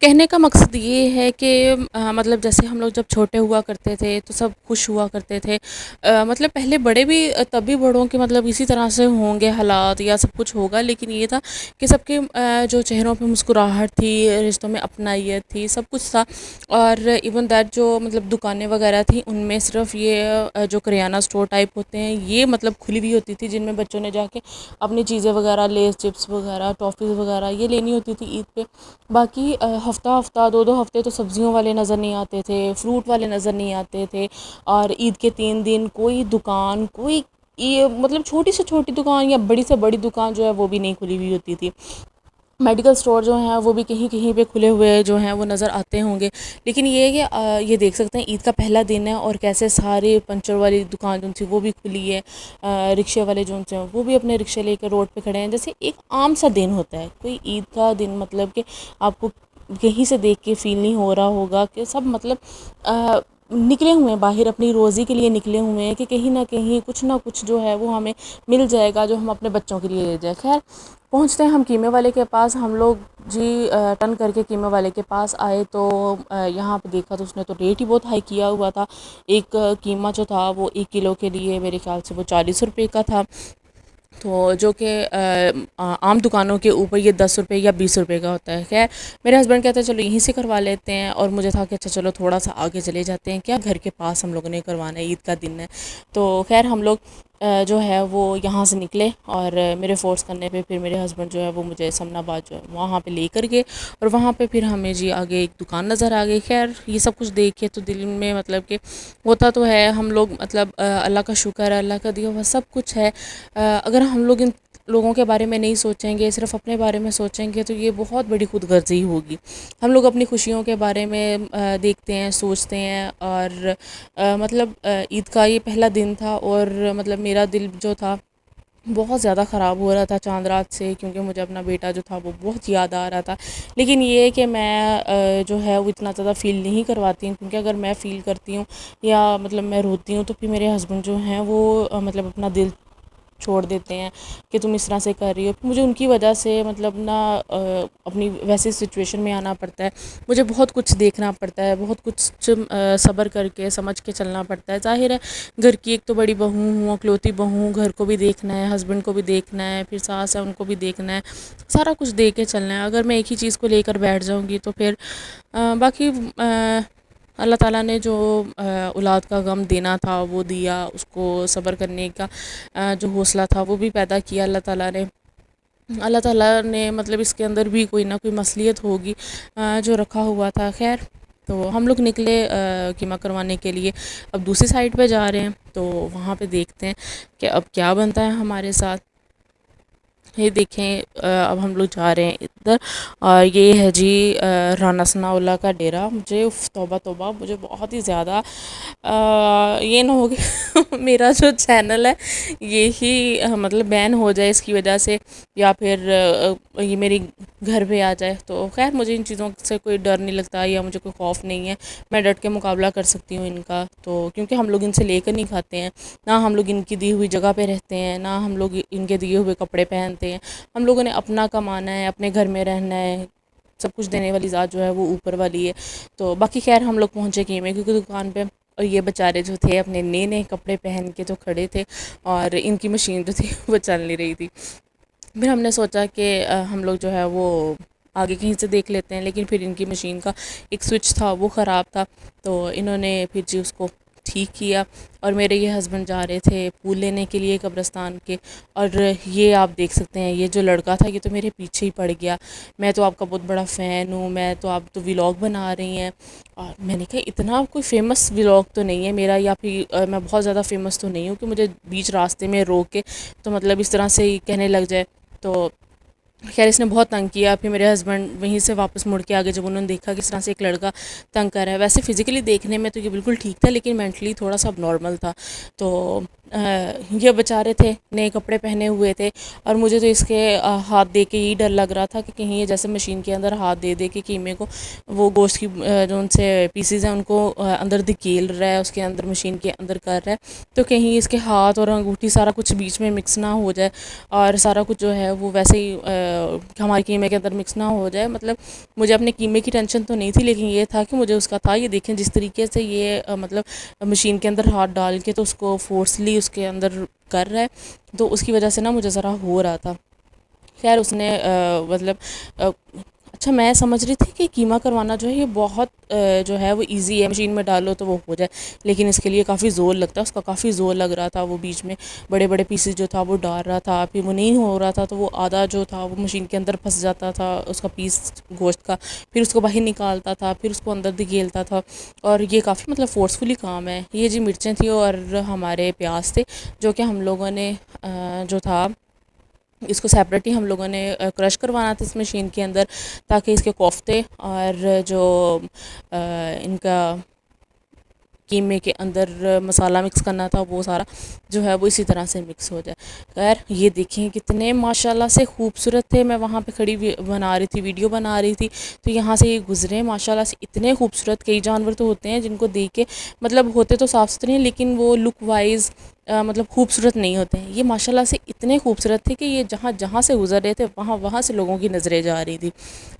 کہنے کا مقصد یہ ہے کہ مطلب جیسے ہم لوگ جب چھوٹے ہوا کرتے تھے تو سب خوش ہوا کرتے تھے، مطلب پہلے بڑے بھی تب بھی بڑوں کے مطلب اسی طرح سے ہوں گے حالات یا سب کچھ ہوگا، لیکن یہ تھا کہ سب کے جو چہروں پہ مسکراہٹ تھی، رشتوں میں اپنائیت تھی، سب کچھ تھا۔ اور ایون دیٹ جو مطلب دکانیں وغیرہ تھیں ان میں صرف یہ جو کریانہ اسٹور ٹائپ ہوتے ہیں یہ مطلب کھلی ہوئی ہوتی تھی، جن میں بچوں نے جا کے اپنی چیزیں وغیرہ، لیز چپس وغیرہ، ٹافیز وغیرہ یہ لینی ہوتی تھی عید پہ۔ باقی ہفتہ ہفتہ، دو دو ہفتے تو سبزیوں والے نظر نہیں آتے تھے، فروٹ والے نظر نہیں آتے تھے، اور عید کے 3 دن کوئی دکان، کوئی یہ مطلب چھوٹی سے چھوٹی دکان یا بڑی سے بڑی دکان جو ہے وہ بھی نہیں کھلی ہوئی ہوتی تھی۔ میڈیکل اسٹور جو ہیں وہ بھی کہیں کہیں پہ کھلے ہوئے جو ہیں وہ نظر آتے ہوں گے، لیکن یہ ہے کہ یہ دیکھ سکتے ہیں عید کا پہلا دن ہے اور کیسے سارے پنچر والی دکان جو تھی وہ بھی کھلی ہے، رکشے والے جو ہیں وہ بھی اپنے رکشے لے کے روڈ پہ کھڑے ہیں، جیسے ایک عام سا دن ہوتا ہے کوئی عید کا دن، مطلب کہ آپ کو کہیں سے دیکھ کے فیل نہیں ہو رہا ہوگا کہ سب مطلب نکلے ہوئے ہیں باہر، اپنی روزی کے لیے نکلے ہوئے ہیں کہ کہیں نہ کہیں کچھ نہ کچھ جو ہے وہ ہمیں مل جائے گا جو ہم اپنے بچوں کے لیے لے جائیں۔ خیر پہنچتے ہیں ہم قیمے والے کے پاس، ہم لوگ جی ٹرن کر کے قیمے والے کے پاس آئے تو یہاں پہ دیکھا تو اس نے تو ریٹ ہی بہت ہائی کیا ہوا تھا۔ ایک قیمہ جو تھا وہ 1 کلو کے لیے میرے خیال سے وہ 40 روپے کا تھا، تو جو کہ عام دکانوں کے اوپر یہ 10 روپے یا 20 روپے کا ہوتا ہے۔ خیر میرے ہسبینڈ کہتے ہیں چلو یہیں سے کروا لیتے ہیں، اور مجھے تھا کہ اچھا چلو تھوڑا سا آگے چلے جاتے ہیں، کیا گھر کے پاس ہم لوگوں نے کروانا ہے، عید کا دن ہے۔ تو خیر ہم لوگ جو ہے وہ یہاں سے نکلے، اور میرے فورس کرنے پہ پھر میرے ہسبینڈ جو ہے وہ مجھے سمن آباد جو ہے وہاں پہ لے کر گئے، اور وہاں پہ پھر ہمیں جی آگے ایک دکان نظر آ گئی۔ خیر یہ سب کچھ دیکھے تو دل میں مطلب کہ ہوتا تو ہے، ہم لوگ مطلب اللہ کا شکر ہے، اللہ کا دیا ہوا سب کچھ ہے، اگر ہم لوگ ان لوگوں کے بارے میں نہیں سوچیں گے، صرف اپنے بارے میں سوچیں گے تو یہ بہت بڑی خود غرضی ہوگی۔ ہم لوگ اپنی خوشیوں کے بارے میں دیکھتے ہیں، سوچتے ہیں، اور مطلب عید کا یہ پہلا دن تھا، اور مطلب میرا دل جو تھا بہت زیادہ خراب ہو رہا تھا چاند رات سے، کیونکہ مجھے اپنا بیٹا جو تھا وہ بہت یاد آ رہا تھا۔ لیکن یہ ہے کہ میں جو ہے وہ اتنا زیادہ فیل نہیں کرواتی ہوں، کیونکہ اگر میں فیل کرتی ہوں یا مطلب میں روتی ہوں تو پھر میرے ہسبینڈ جو ہیں وہ مطلب اپنا دل چھوڑ دیتے ہیں کہ تم اس طرح سے کر رہی ہو۔ مجھے ان کی وجہ سے مطلب نا اپنی ویسی سچویشن میں آنا پڑتا ہے، مجھے بہت کچھ دیکھنا پڑتا ہے، بہت کچھ صبر کر کے سمجھ کے چلنا پڑتا ہے۔ ظاہر ہے گھر کی ایک تو بڑی بہو ہوں، اکلوتی بہو ہوں، گھر کو بھی دیکھنا ہے، ہسبینڈ کو بھی دیکھنا ہے، پھر ساس ہے ان کو بھی دیکھنا ہے، سارا کچھ دیکھ کے چلنا ہے۔ اگر میں ایک ہی چیز کو لے کر بیٹھ جاؤں گی تو پھر باقی اللہ تعالیٰ نے جو اولاد کا غم دینا تھا وہ دیا، اس کو صبر کرنے کا جو حوصلہ تھا وہ بھی پیدا کیا اللہ تعالیٰ نے۔ اللہ تعالیٰ نے مطلب اس کے اندر بھی کوئی نہ کوئی مصلیحت ہوگی جو رکھا ہوا تھا۔ خیر تو ہم لوگ نکلے قیمہ کروانے کے لیے، اب دوسری سائڈ پہ جا رہے ہیں تو وہاں پہ دیکھتے ہیں کہ اب کیا بنتا ہے ہمارے ساتھ۔ یہ دیکھیں اب ہم لوگ جا رہے ہیں ادھر، اور یہ ہے جی رانا ثناء اللہ کا ڈیرا۔ مجھے توبہ توبہ، مجھے بہت ہی زیادہ یہ نہ ہو کہ میرا جو چینل ہے یہی مطلب بین ہو جائے اس کی وجہ سے، یا پھر یہ میری گھر پہ آ جائے۔ تو خیر مجھے ان چیزوں سے کوئی ڈر نہیں لگتا یا مجھے کوئی خوف نہیں ہے، میں ڈٹ کے مقابلہ کر سکتی ہوں ان کا، تو کیونکہ ہم لوگ ان سے لے کر نہیں کھاتے ہیں، نہ ہم لوگ ان کی دی ہوئی جگہ پہ رہتے ہیں، نہ ہم لوگ ان کے دیے ہوئے کپڑے پہنتے ہیں۔ ہم لوگوں نے اپنا کمانا ہے، اپنے گھر میں رہنا ہے، سب کچھ دینے والی ذات جو ہے وہ اوپر والی ہے۔ تو باقی خیر ہم لوگ پہنچے قیمے کی دکان پہ، اور یہ بیچارے جو تھے اپنے نئے نئے کپڑے پہن کے تو کھڑے تھے، اور ان کی مشین جو تھی وہ چل نہیں رہی تھی۔ پھر ہم نے سوچا کہ ہم لوگ جو ہے وہ آگے کہیں سے دیکھ لیتے ہیں، لیکن پھر ان کی مشین کا ایک سوئچ تھا وہ خراب تھا، تو انہوں نے پھر جی اس کو ٹھیک کیا، اور میرے یہ ہسبینڈ جا رہے تھے پھول لینے کے لیے قبرستان کے، اور یہ آپ دیکھ سکتے ہیں یہ جو لڑکا تھا یہ تو میرے پیچھے ہی پڑ گیا، میں تو آپ کا بہت بڑا فین ہوں، میں تو آپ تو ولاگ بنا رہی ہیں، اور میں نے کہا اتنا کوئی فیمس ولاگ تو نہیں ہے میرا، یا پھر میں بہت زیادہ فیمس تو نہیں ہوں کہ مجھے بیچ راستے میں روک کے تو مطلب اس طرح سے ہی کہنے لگ جائے۔ تو خیر اس نے بہت تنگ کیا، پھر میرے ہسبینڈ وہیں سے واپس مڑ کے آگے، جب انہوں نے دیکھا کہ اس طرح سے ایک لڑکا تنگ کر رہا ہے، ویسے فزیکلی دیکھنے میں تو یہ بالکل ٹھیک تھا لیکن مینٹلی تھوڑا سا اب نارمل تھا، تو یہ بیچارے تھے نئے کپڑے پہنے ہوئے تھے، اور مجھے تو اس کے ہاتھ دے کے ہی ڈر لگ رہا تھا کہ کہیں یہ جیسے مشین کے اندر ہاتھ دے دے کے قیمے کو، وہ گوشت کی جو ان سے پیسز ہیں ان کو اندر دھکیل رہا ہے، اس کے اندر مشین کے اندر کر رہا ہے، تو کہیں اس کے ہاتھ اور انگوٹھی سارا کچھ بیچ میں مکس نہ ہو جائے، اور سارا کچھ جو ہے وہ ویسے ہی کہ ہمارے قیمے کے اندر مکس نہ ہو جائے. مطلب مجھے اپنے قیمے کی ٹینشن تو نہیں تھی، لیکن یہ تھا کہ مجھے اس کا تھا. یہ دیکھیں جس طریقے سے یہ مطلب مشین کے اندر ہاتھ ڈال کے تو اس کو فورسلی اس کے اندر کر رہا ہے، تو اس کی وجہ سے نا مجھے ذرا ہو رہا تھا. خیر اس نے مطلب اچھا میں سمجھ رہی تھی کہ قیمہ کروانا جو ہے یہ بہت جو ہے وہ ایزی ہے، مشین میں ڈالو تو وہ ہو جائے، لیکن اس کے لیے کافی زور لگتا ہے. اس کا کافی زور لگ رہا تھا. وہ بیچ میں بڑے بڑے پیسز جو تھا وہ ڈال رہا تھا، پھر وہ نہیں ہو رہا تھا تو وہ آدھا جو تھا وہ مشین کے اندر پھنس جاتا تھا اس کا پیس گوشت کا، پھر اس کو باہر نکالتا تھا، پھر اس کو اندر دھکیلتا تھا. اور یہ کافی مطلب فورسفلی کام ہے. یہ جی مرچیں تھیں اور ہمارے پیاز تھے جو کہ ہم لوگوں نے جو تھا اس کو سیپریٹ ہی ہم لوگوں نے کرش کروانا تھا اس مشین کے اندر، تاکہ اس کے کوفتے اور جو ان کا قیمے کے اندر مسالہ مکس کرنا تھا وہ سارا جو ہے وہ اسی طرح سے مکس ہو جائے. خیر یہ دیکھیں کتنے ماشاءاللہ سے خوبصورت تھے. میں وہاں پہ کھڑی بنا رہی تھی، ویڈیو بنا رہی تھی، تو یہاں سے یہ گزرے ماشاءاللہ سے اتنے خوبصورت. کئی جانور تو ہوتے ہیں جن کو دیکھ کے مطلب ہوتے تو صاف ستھرے ہیں لیکن وہ لک وائز مطلب خوبصورت نہیں ہوتے ہیں. یہ ماشاءاللہ سے اتنے خوبصورت تھے کہ یہ جہاں جہاں سے گزر رہے تھے وہاں سے لوگوں کی نظریں جا رہی تھی.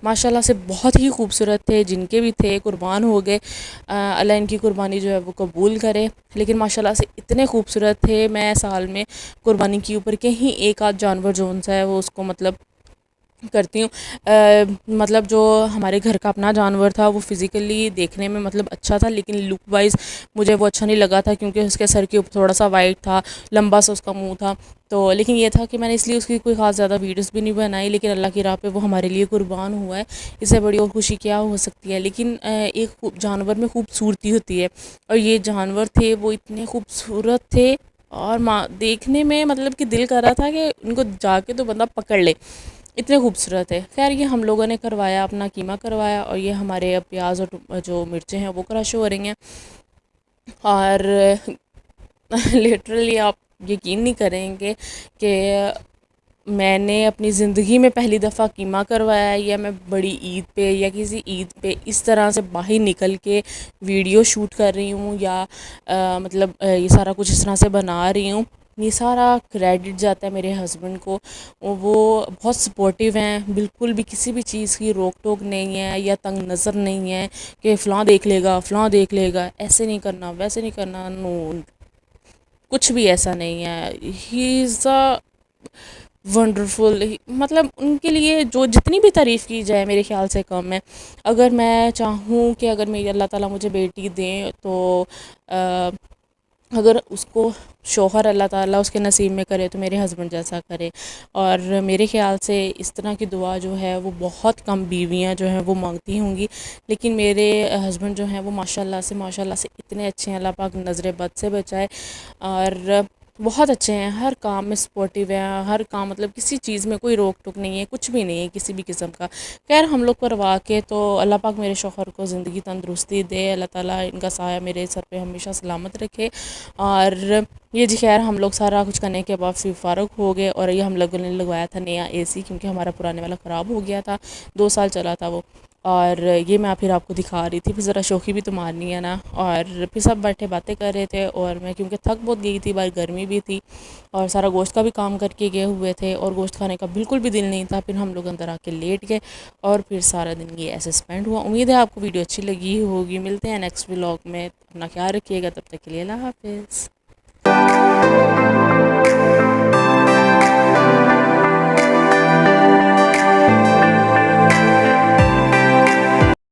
ماشاءاللہ سے بہت ہی خوبصورت تھے. جن کے بھی تھے قربان ہو گئے، اللہ ان کی قربانی جو ہے وہ قبول کرے. لیکن ماشاءاللہ سے اتنے خوبصورت تھے. میں سال میں قربانی کے اوپر کہیں ایک آدھ جانور جو سا ہے وہ اس کو مطلب کرتی ہوں. مطلب جو ہمارے گھر کا اپنا جانور تھا وہ فزیکلی دیکھنے میں مطلب اچھا تھا، لیکن لک وائز مجھے وہ اچھا نہیں لگا تھا، کیونکہ اس کے سر کے اوپر تھوڑا سا وائٹ تھا، لمبا سا اس کا منہ تھا. تو لیکن یہ تھا کہ میں نے اس لیے اس کی کوئی خاص زیادہ ویڈیوز بھی نہیں بنائی، لیکن اللہ کی راہ پہ وہ ہمارے لیے قربان ہوا ہے. اس سے بڑی اور خوشی کیا ہو سکتی ہے. لیکن ایک جانور میں خوبصورتی ہوتی ہے، اور یہ جانور تھے وہ اتنے خوبصورت تھے اور دیکھنے میں مطلب کہ دل کر رہا تھا کہ ان کو جا کے تو بندہ پکڑ لے، اتنے خوبصورت ہے. خیر یہ ہم لوگوں نے کروایا، اپنا قیمہ کروایا، اور یہ ہمارے اب پیاز اور جو مرچیں ہیں وہ کرش ہو رہی ہیں. اور لٹرلی آپ یقین نہیں کریں گے کہ میں نے اپنی زندگی میں پہلی دفعہ قیمہ کروایا ہے، یا میں بڑی عید پہ یا کسی عید پہ اس طرح سے باہر نکل کے ویڈیو شوٹ کر رہی ہوں، یا مطلب یہ سارا کچھ اس طرح سے بنا رہی ہوں. یہ سارا کریڈٹ جاتا ہے میرے ہسبینڈ کو. وہ بہت سپورٹیو ہیں، بالکل بھی کسی بھی چیز کی روک ٹوک نہیں ہے یا تنگ نظر نہیں ہے کہ فلاں دیکھ لے گا، فلاں دیکھ لے گا، ایسے نہیں کرنا، ویسے نہیں کرنا. نو، کچھ بھی ایسا نہیں ہے. ہی از اے ونڈرفل. مطلب ان کے لیے جو جتنی بھی تعریف کی جائے میرے خیال سے کم ہے. اگر میں چاہوں کہ اگر میری اللہ تعالیٰ مجھے بیٹی دیں تو اگر اس کو شوہر اللہ تعالیٰ اس کے نصیب میں کرے تو میرے ہسبینڈ جیسا کرے. اور میرے خیال سے اس طرح کی دعا جو ہے وہ بہت کم بیویاں جو ہیں وہ مانگتی ہوں گی، لیکن میرے ہسبینڈ جو ہیں وہ ماشاءاللہ سے اتنے اچھے ہیں. اللہ پاک نظر بد سے بچائے. اور بہت اچھے ہیں، ہر کام میں سپورٹیو ہیں، ہر کام مطلب کسی چیز میں کوئی روک ٹوک نہیں ہے، کچھ بھی نہیں ہے کسی بھی قسم کا. خیر ہم لوگ کروا کے تو اللہ پاک میرے شوہر کو زندگی تندرستی دے، اللہ تعالیٰ ان کا سایہ میرے سر پہ ہمیشہ سلامت رکھے. اور یہ جی خیر ہم لوگ سارا کچھ کرنے کے بعد پھر فارغ ہو گئے. اور یہ ہم لوگوں نے لگوایا تھا نیا اے سی، کیونکہ ہمارا پرانے والا خراب ہو گیا تھا، 2 سال چلا تھا وہ. اور یہ میں پھر آپ کو دکھا رہی تھی، پھر ذرا شوخی بھی تو مارنی ہے نا. اور پھر سب بیٹھے باتیں کر رہے تھے، اور میں کیونکہ تھک بہت گئی تھی، باہر گرمی بھی تھی، اور سارا گوشت کا بھی کام کر کے گئے ہوئے تھے، اور گوشت کھانے کا بالکل بھی دل نہیں تھا. پھر ہم لوگ اندر آ کے لیٹ گئے، اور پھر سارا دن یہ ایسے اسپینڈ ہوا. امید ہے آپ کو ویڈیو اچھی لگی ہوگی. ملتے ہیں نیکسٹ ولاگ میں. اپنا خیال رکھیے گا، تب تک کے لیے اللہ حافظ.